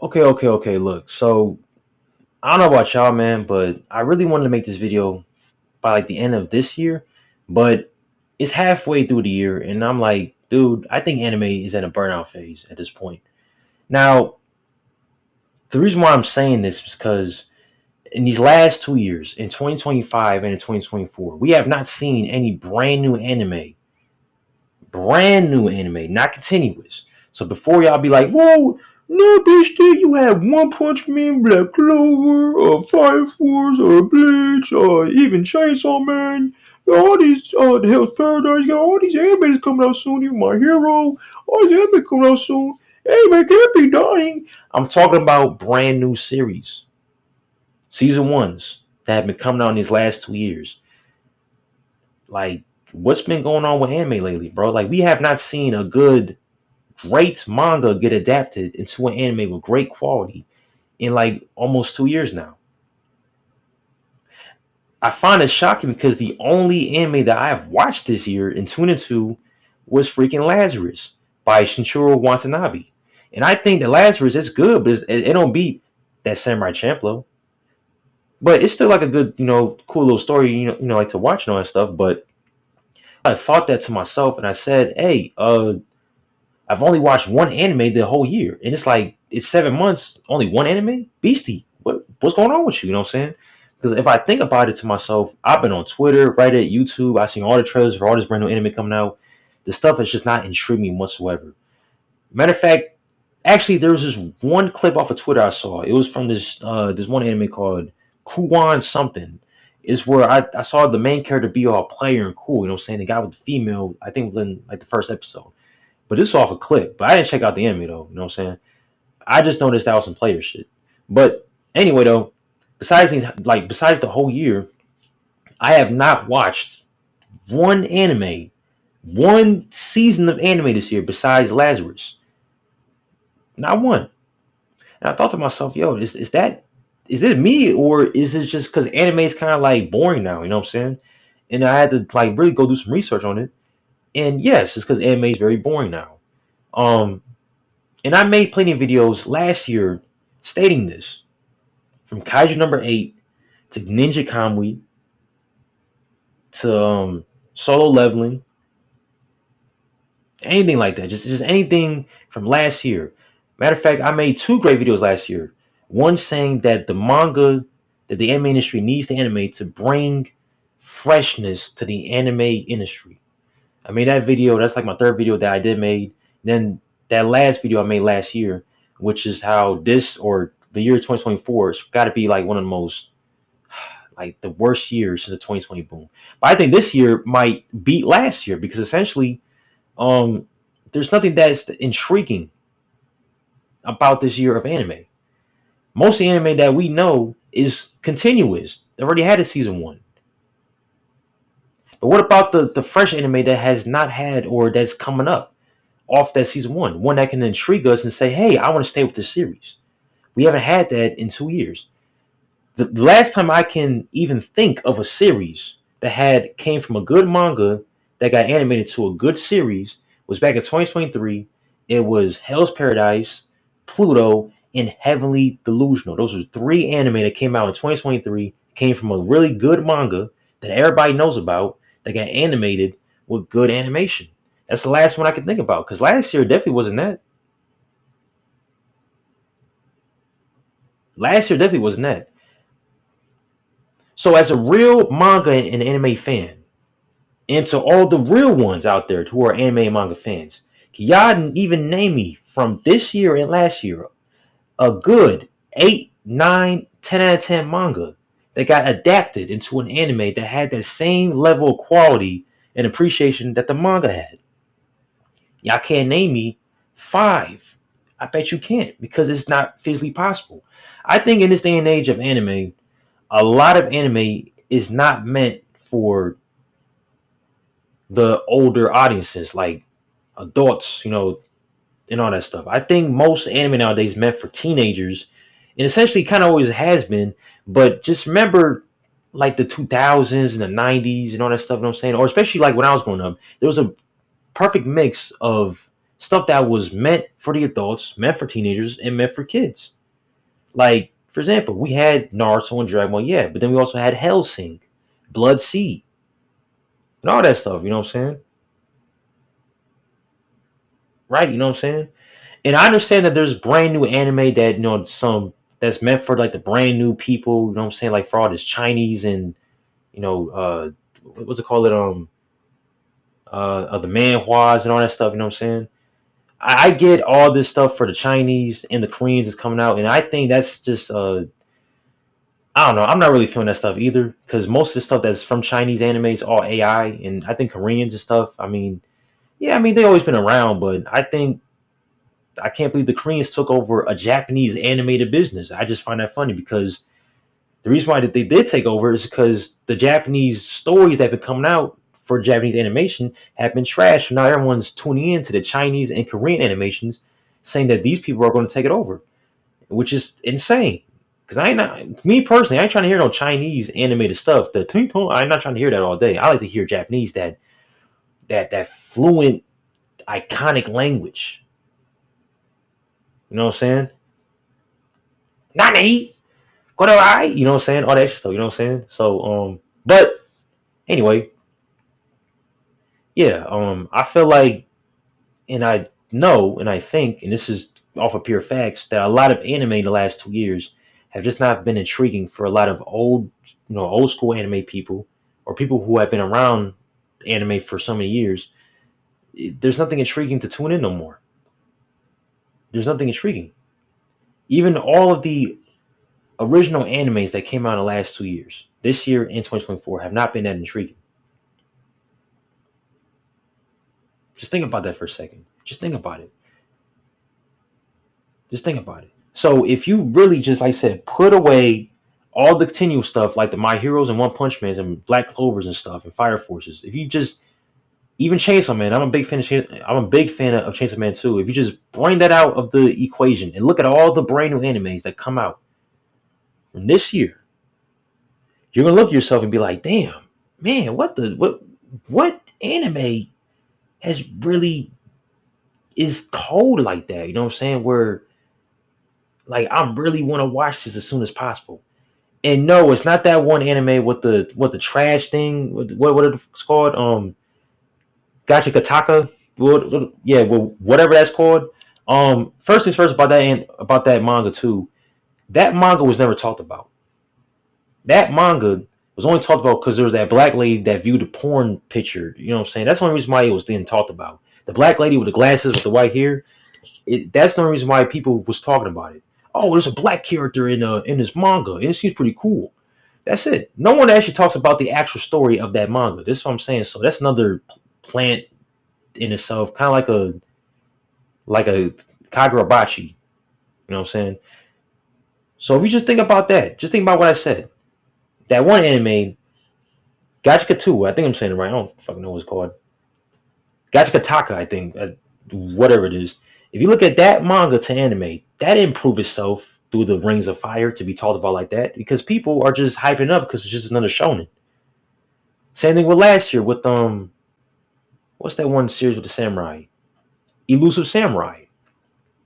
Okay. Look, so I don't know about y'all, man, but I really wanted to make this video by like the end of this year, but it's halfway through the year, and I'm like, dude, I think anime is in a burnout phase at this point. Now, the reason why I'm saying this is because in these last 2 years, in 2025 and in 2024, we have not seen any brand new anime, not continuous. So before y'all be like, whoa, no, bitch, did you have One Punch Man, Black Clover, or Fire Force, or Bleach, or even Chainsaw Man? All these, the Hell's Paradise, got all these animes coming out soon. You my hero, all these anime coming out soon. Hey man, can't be dying. I'm talking about brand new series, season ones that have been coming out in these last 2 years. Like, what's been going on with anime lately, bro? Like, we have not seen a great manga get adapted into an anime with great quality in like almost 2 years now. I find it shocking because the only anime that I have watched this year and tuned into was freaking Lazarus by Shinichiro Watanabe. And I think that Lazarus is good, but it don't beat that Samurai Champloo. But it's still like a good, cool little story, like to watch and all that stuff. But I thought that to myself and I said, hey, I've only watched one anime the whole year, and it's like it's 7 months, only one anime. Beastie, what's going on with you? You know what I'm saying? Because if I think about it to myself, I've been on Twitter, Reddit, YouTube. I've seen all the trailers for all this brand new anime coming out. The stuff is just not intriguing whatsoever. Matter of fact, actually, there was this one clip off of Twitter I saw. It was from this one anime called Kuwan something. Is where I saw the main character be all player and cool. You know what I'm saying? The guy with the female, I think, was in like the first episode. But this is off a clip. But I didn't check out the anime though. You know what I'm saying? I just noticed that was some player shit. But anyway though, besides the whole year, I have not watched one anime, one season of anime this year besides Lazarus. Not one. And I thought to myself, yo, is it me or is it just because anime is kind of like boring now? You know what I'm saying? And I had to like really go do some research on it. And yes, it's because anime is very boring now. Um, And I made plenty of videos last year stating this. From Kaiju number 8 to Ninja Kamui to solo leveling, anything like that. Just anything from last year. Matter of fact, I made two great videos last year. One saying that the anime industry needs to animate to bring freshness to the anime industry. I made that video. That's like my third video that I did made. Then that last video I made last year, which is how this or the year 2024 has got to be like one of the most like the worst years since the 2020 boom. But I think this year might beat last year because essentially, um, there's nothing that's intriguing about this year of anime. Most of the anime that we know is continuous. They already had a season one. But what about the fresh anime that has not had or that's coming up off that season one that can intrigue us and say, hey, I want to stay with this series. We haven't had that in 2 years. The last time I can even think of a series that had came from a good manga that got animated to a good series was back in 2023. It was Hell's Paradise, Pluto, and Heavenly Delusional. Those were three anime that came out in 2023, came from a really good manga that everybody knows about that got animated with good animation. That's the last one I can think about because last year definitely wasn't that. Last year definitely wasn't that. So as a real manga and anime fan, and to all the real ones out there who are anime and manga fans, can y'all even name me from this year and last year a good 8, 9, 10 out of 10 manga that got adapted into an anime that had that same level of quality and appreciation that the manga had? Y'all can't name me five. I bet you can't because it's not physically possible. I think in this day and age of anime, a lot of anime is not meant for the older audiences, like adults, and all that stuff. I think most anime nowadays is meant for teenagers, and essentially kind of always has been. But just remember, like the 2000s and the 90s and all that stuff. You know what I'm saying? Or especially like when I was growing up, there was a perfect mix of stuff that was meant for the adults, meant for teenagers, and meant for kids. Like, for example, we had Naruto and Dragon Ball, yeah, but then we also had Hellsing, Blood Sea, and all that stuff. You know what I'm saying? Right? You know what I'm saying? And I understand that there's brand new anime that some that's meant for like the brand new people. You know what I'm saying? Like for all this Chinese and what's it called? The manhwas and all that stuff. You know what I'm saying? I get all this stuff for the Chinese and the Koreans is coming out, and I think that's just I don't know. I'm not really feeling that stuff either because most of the stuff that's from Chinese anime is all AI, and I think Koreans and stuff. I mean, yeah, I mean they always been around, but I think I can't believe the Koreans took over a Japanese animated business. I just find that funny because the reason why that they did take over is because the Japanese stories that have been coming out for Japanese animation have been trashed. So now everyone's tuning in to the Chinese and Korean animations, saying that these people are going to take it over, which is insane. Because I ain't not me personally, I ain't trying to hear no Chinese animated stuff. I'm not trying to hear that all day. I like to hear Japanese that fluent, iconic language. You know what I'm saying? Nani, go to I. You know what I'm saying? All that stuff. You know what I'm saying? So but anyway, yeah, I feel like, and I know, and I think, and this is off of pure facts, that a lot of anime in the last 2 years have just not been intriguing for a lot of old school anime people or people who have been around anime for so many years. There's nothing intriguing to tune in no more. There's nothing intriguing. Even all of the original animes that came out in the last 2 years, this year and 2024, have not been that intriguing. Just think about that for a second. Just think about it. Just think about it. So if you really just, like I said, put away all the continual stuff like the My Heroes and One Punch Mans and Black Clovers and stuff and Fire Forces, if you just even Chainsaw Man, I'm a big fan of Chainsaw Man too. If you just bring that out of the equation and look at all the brand new animes that come out from this year, you're gonna look at yourself and be like, damn, man, what anime has really is cold like that? You know what I'm saying? Where like I really want to watch this as soon as possible. And no, it's not that one anime with the trash thing. What it's called? Gacha Kataka. Yeah, well, whatever that's called. First things first about that and about that manga too. That manga was never talked about. That manga was only talked about because there was that black lady that viewed the porn picture. You know what I'm saying? That's the only reason why it was then talked about. The black lady with the glasses with the white hair. That's the only reason why people was talking about it. Oh, there's a black character in this manga, and it seems pretty cool. That's it. No one actually talks about the actual story of that manga. This is what I'm saying. So that's another plant in itself, kind of like a Kagurabachi. You know what I'm saying? So if you just think about that, just think about what I said. That one anime, Gachika 2, I think I'm saying it right. I don't fucking know what it's called. Gachika Taka, I think. Whatever it is. If you look at that manga to anime, that didn't prove itself through the Rings of Fire to be talked about like that because people are just hyping it up because it's just another shonen. Same thing with last year with what's that one series with the samurai? Elusive Samurai.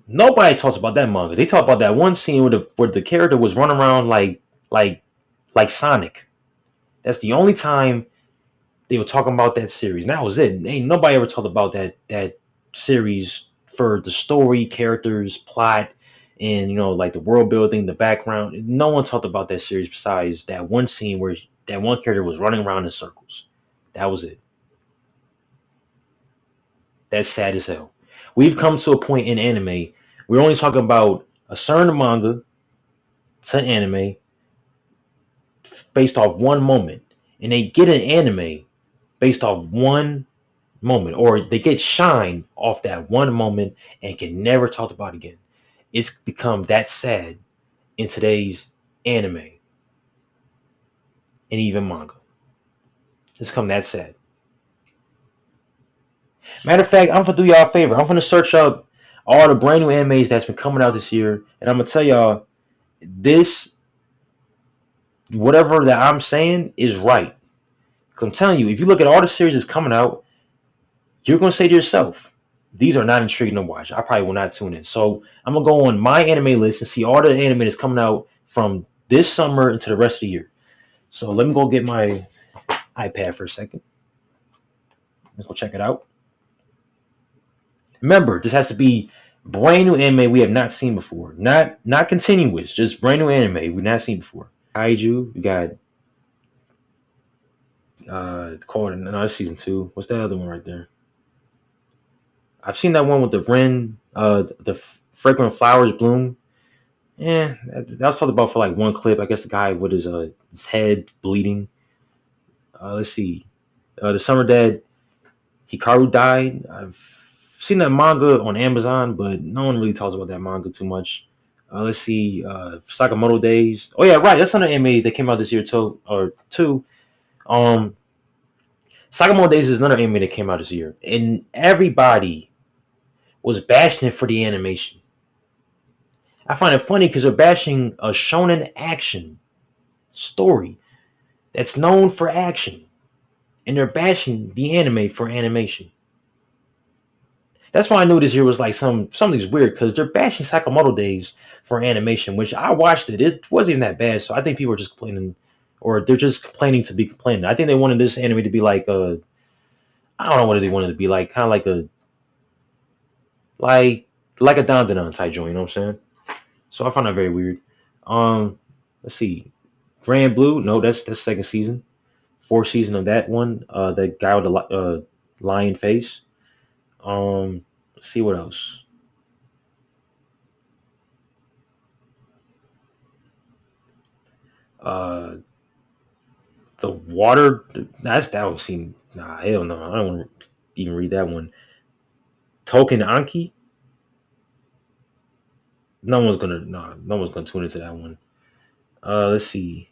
Nobody talks about that manga. They talk about that one scene where the character was running around like like Sonic. That's the only time they were talking about that series. And that was it. Ain't nobody ever talked about that series for the story, characters, plot, and like the world building, the background. No one talked about that series besides that one scene where that one character was running around in circles. That was it. That's sad as hell. We've come to a point in anime. We're only talking about a certain manga to anime based off one moment, and they get an anime based off one moment, or they get shine off that one moment and can never talk about it again. It's become that sad in today's anime and even manga. It's become that sad. Matter of fact, I'm gonna do y'all a favor. I'm gonna search up all the brand new animes that's been coming out this year, and I'm gonna tell y'all this whatever that I'm saying is right. Because I'm telling you, if you look at all the series that's coming out, you're gonna say to yourself, these are not intriguing to watch. I probably will not tune in. So I'm gonna go on my anime list and see all the anime that's coming out from this summer into the rest of the year. So let me go get my iPad for a second. Let's go check it out. Remember, this has to be brand new anime we have not seen before. Not continuous, just brand new anime we've not seen before. Kaiju, we got called another season two. What's that other one right there? I've seen that one with the Ren, the fragrant flowers bloom. Yeah, that was talked about for like one clip. I guess the guy with his head bleeding. Let's see. The Summer Dead, Hikaru died. I've seen that manga on Amazon, but no one really talks about that manga too much. Let's see. Sakamoto Days. Oh yeah, right. That's another anime that came out this year too, or two. Um, Sakamoto Days is another anime that came out this year, and everybody was bashing it for the animation. I find it funny because they're bashing a shonen action story that's known for action, and they're bashing the anime for animation. That's why I knew this year was like something's weird because they're bashing Sakamoto Days for animation, which I watched it. It wasn't even that bad, so I think people are just complaining, or they're just complaining to be complaining. I think they wanted this anime to be like a, I don't know what they wanted to be like, kind of like like a Don Don type joint. You know what I'm saying? So I found that very weird. Um, let's see, Grand Blue. No, that's second season. Fourth season of that one. The guy with the lion face. Let's see what else. Uh, the water. That one seemed nah. Hell no. I don't want to even read that one. Token Anki. No one's gonna no. No one's gonna tune into that one. Let's see.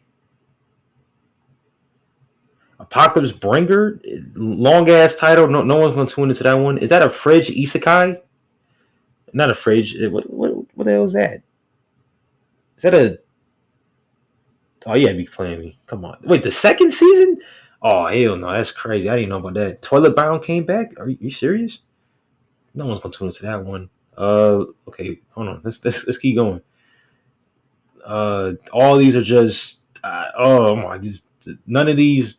Apocalypse Bringer. Long ass title. No one's gonna tune into that one. Is that a fridge isekai? Not a fridge. What the hell is that? Is that a? Oh yeah, be playing me. Come on. Wait, the second season? Oh hell no, that's crazy. I didn't know about that. Toilet Bound came back. Are you serious? No one's gonna tune into that one. Okay, hold on. Let's keep going. All these are just. Oh my, none of these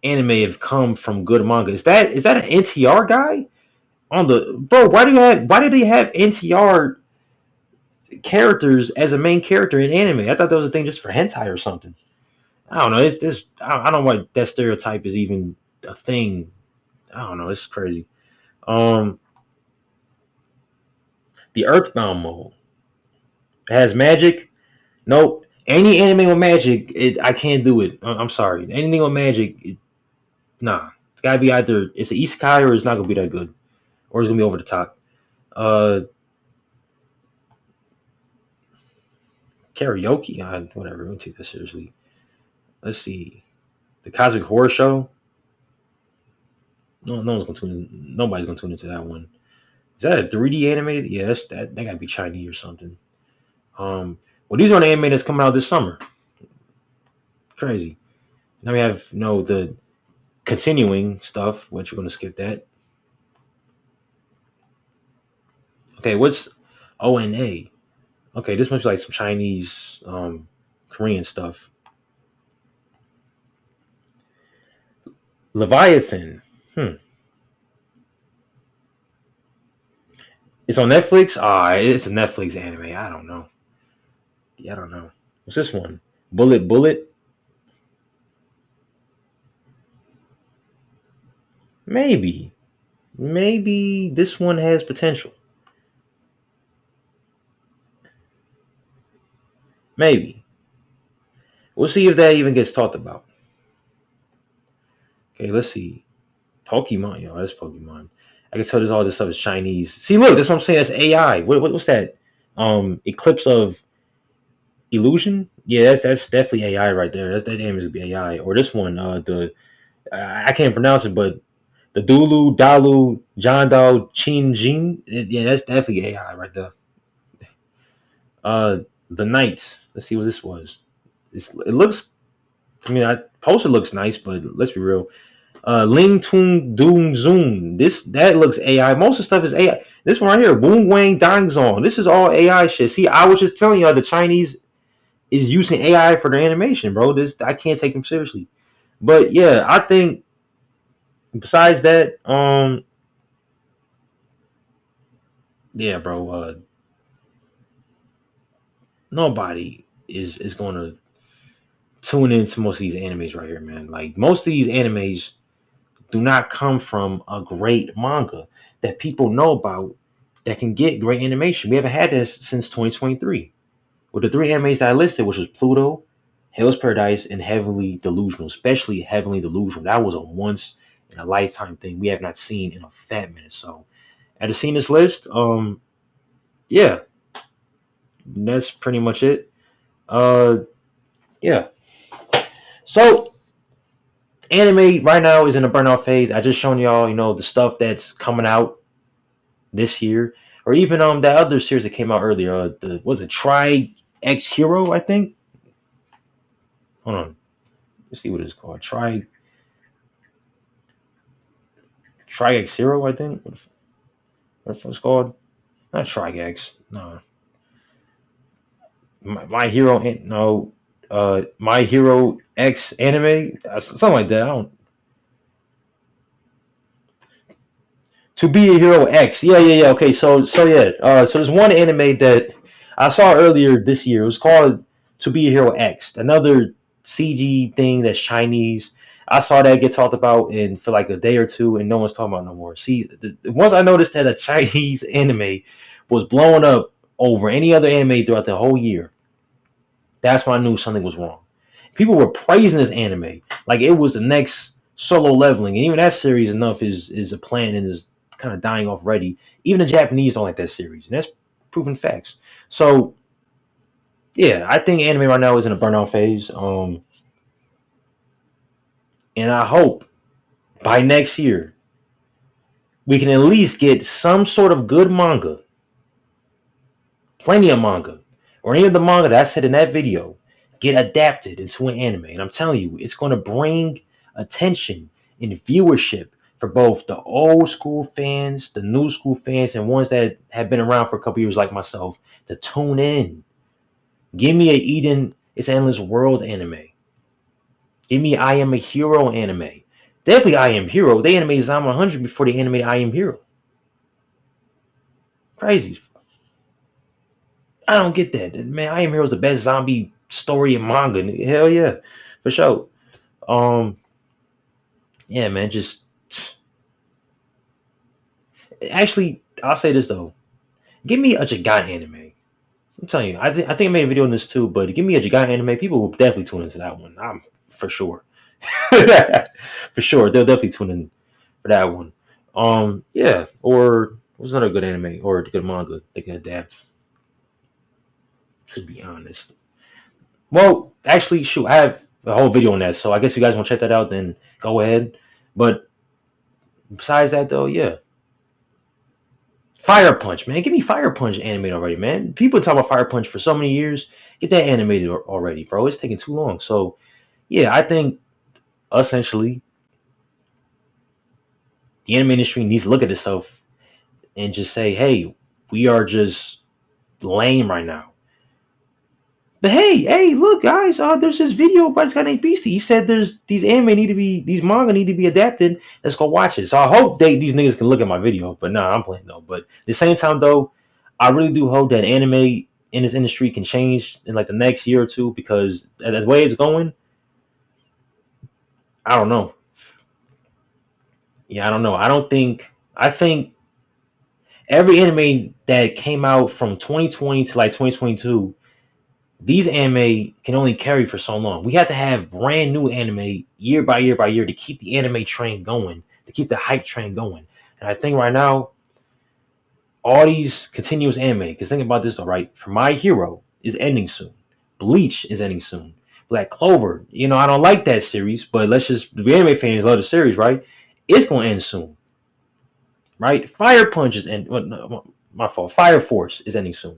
anime have come from good manga. Is that an NTR guy on the bro? Why do they have NTR characters as a main character in anime? I thought that was a thing just for hentai or something. I don't know. It's this. I don't know why that stereotype is even a thing. I don't know. It's crazy. Um, the Earthbound mode has magic. Nope. Any anime with magic, I can't do it. I'm sorry. Anything with magic, nah. It's gotta be either it's an isekai or it's not gonna be that good, or it's gonna be over the top. Uh, Karaoke, whatever. Let me take that seriously. Let's see. The Cosmic Horror Show. No, no one's gonna tune. Nobody's gonna tune into that one. Is that a 3D animated? Yeah, that gotta be Chinese or something. Well, these are the anime that's coming out this summer. Crazy. Now we have the continuing stuff, which we're gonna skip that. Okay, what's ONA? Okay, this must be like some Chinese, Korean stuff. Leviathan. Hmm. It's on Netflix. It's a Netflix anime. I don't know. Yeah, I don't know. What's this one? Bullet Bullet. Maybe. Maybe this one has potential. Maybe. We'll see if that even gets talked about. Okay, let's see. Pokemon, yo, that's Pokemon. I can tell this all this stuff is Chinese. See, look, that's what I'm saying. That's AI. What's that? Eclipse of Illusion. Yeah, that's definitely AI right there. That name is gonna be AI. Or this one, the I can't pronounce it, but the Dulu Dalu John Dao Chin Jin. Yeah, that's definitely AI right there. Uh, the Knight. Let's see what this was. It looks. I mean, poster looks nice, but let's be real. Ling Tung Doong Zoom. That looks AI. Most of the stuff is AI. This one right here, Boom Wang Dang Zong. This is all AI shit. See, I was just telling y'all the Chinese is using AI for their animation, bro. This I can't take them seriously. But yeah, I think besides that, yeah, bro, nobody is going to tune into most of these animes right here, man. Like most of these animes do not come from a great manga that people know about that can get great animation. We haven't had this since 2023 with the three animes that I listed, which was Pluto, Hell's Paradise, and Heavenly Delusional. Especially Heavenly Delusional. That was a once in a lifetime thing we have not seen in a fat minute. So, after seeing this list, yeah, that's pretty much it. Uh, yeah. So anime right now is in a burnout phase. I just shown y'all, the stuff that's coming out this year, or even that other series that came out earlier. The was it Try X Hero? I think. Hold on, let's see what it's called. Try X Hero. I think. What it's called? Not Try X. No, my Hero. No, My Hero X anime. Something like that. I don't. To Be a Hero X. Yeah, yeah, yeah. Okay, so yeah. So there's one anime that I saw earlier this year. It was called To Be a Hero X. Another CG thing that's Chinese. I saw that get talked about in for like a day or two, and no one's talking about it no more. See, once I noticed that a Chinese anime was blowing up over any other anime throughout the whole year, that's when I knew something was wrong. People were praising this anime like it was the next Solo Leveling, and even that series enough is a plan and is kind of dying off already. Even the Japanese don't like that series, and that's proven facts. So yeah, I think anime right now is in a burnout phase. And I hope by next year we can at least get some sort of good manga, plenty of manga, or any of the manga that I said in that video get adapted into an anime. And I'm telling you, it's going to bring attention and viewership for both the old school fans, the new school fans, and ones that have been around for a couple years like myself to tune in. Give me a Eden It's Endless World anime. Give me I Am a Hero anime. Definitely I Am Hero. They animated Zama 100 before they animated I Am Hero. Crazy. I don't get that. Man, I Am Hero is the best zombie story in manga. Hell yeah. For sure. Um, yeah, man, just actually I'll say this though. Give me a Jigan anime. I'm telling you, I think I made a video on this too, but give me a Jigan anime, people will definitely tune into that one. I'm for sure. For sure. They'll definitely tune in for that one. Yeah. Or what's another good anime or good manga they can adapt, to be honest. Well, actually, shoot, I have a whole video on that, so I guess you guys want to check that out, then go ahead. But besides that, though, yeah, Fire Punch, man, give me Fire Punch animated already, man. People talk about Fire Punch for so many years. Get that animated already, bro. It's taking too long. So, yeah, I think essentially the anime industry needs to look at itself and just say, hey, we are just lame right now. But hey, look, guys, there's this video by this guy named Beastie. He said there's these manga need to be adapted. Let's go watch it. So I hope these niggas can look at my video. But nah, I'm playing though. But at the same time though, I really do hope that anime in this industry can change in like the next year or two because the way it's going, I don't know. Yeah, I don't know. I think every anime that came out from 2020 to like 2022, these anime can only carry for so long. We have to have brand new anime year by year by year to keep the anime train going, to keep the hype train going. And I think right now, all these continuous anime, because think about this, all right, for My Hero is ending soon. Bleach is ending soon. Black Clover, I don't like that series, but the anime fans love the series, right? It's going to end soon, right? Fire Punch is ending, well, no, my fault. Fire Force is ending soon.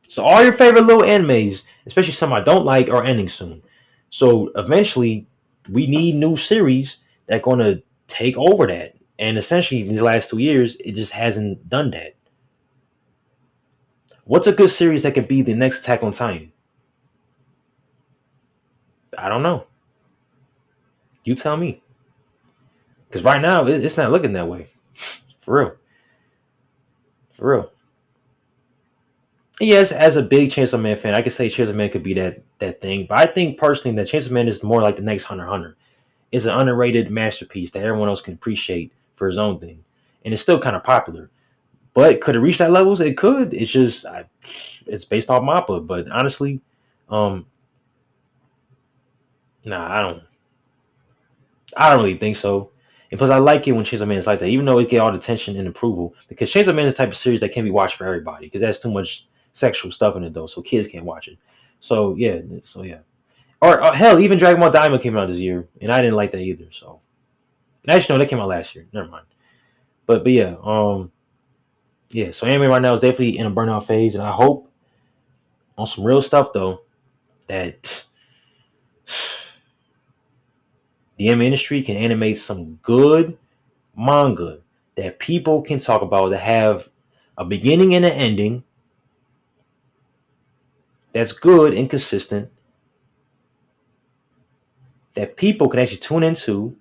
So all your favorite little animes, especially some I don't like, are ending soon. So eventually, we need new series that gonna take over that. And essentially, these last 2 years, it just hasn't done that. What's a good series that could be the next Attack on Titan? I don't know. You tell me. Because right now, it's not looking that way. For real. For real. Yes, as a big Chainsaw Man fan, I could say Chainsaw Man could be that thing. But I think personally that Chainsaw Man is more like the next Hunter x Hunter. It's an underrated masterpiece that everyone else can appreciate for his own thing, and it's still kind of popular. But could it reach that levels? It could. It's just it's based off Mappa. But honestly, um, nah, I don't really think so. And plus, I like it when Chainsaw Man is like that, even though it get all the attention and approval. Because Chainsaw Man is the type of series that can't be watched for everybody because that's too much sexual stuff in it, though, so kids can't watch it. So yeah. Or hell, even Dragon Ball Diamond came out this year, and I didn't like that either. So actually, no, that came out last year. Never mind. But yeah, yeah. So anime right now is definitely in a burnout phase, and I hope on some real stuff though that the anime industry can animate some good manga that people can talk about that have a beginning and an ending that's good and consistent that people can actually tune into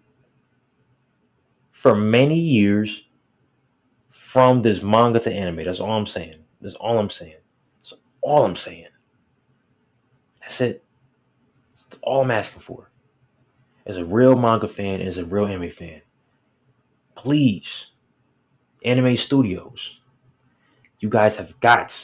for many years from this manga to anime. That's all I'm saying. That's all I'm saying. That's all I'm saying. That's it. That's all I'm asking for. As a real manga fan, as a real anime fan, please, anime studios, you guys have got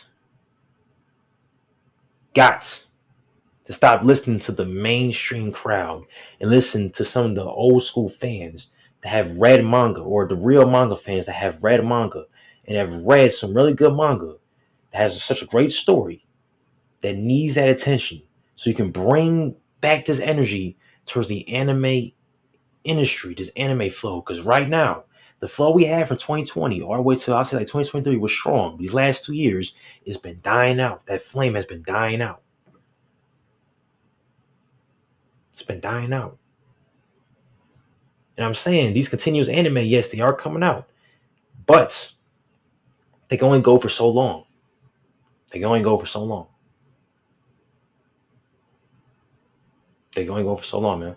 to stop listening to the mainstream crowd and listen to some of the old school fans that have read manga or the real manga fans that have read manga and have read some really good manga that has such a great story that needs that attention so you can bring back this energy towards the anime industry, this anime flow. Because right now, the flow we had from 2020 all the way to I'll say like 2023 was strong. These last 2 years, it's been dying out. That flame has been dying out. It's been dying out. And I'm saying these continuous anime, yes, they are coming out, but they can only go for so long. They can only go for so long. They can only go for so long, man.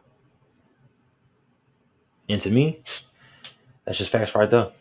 And to me, that's just facts right there.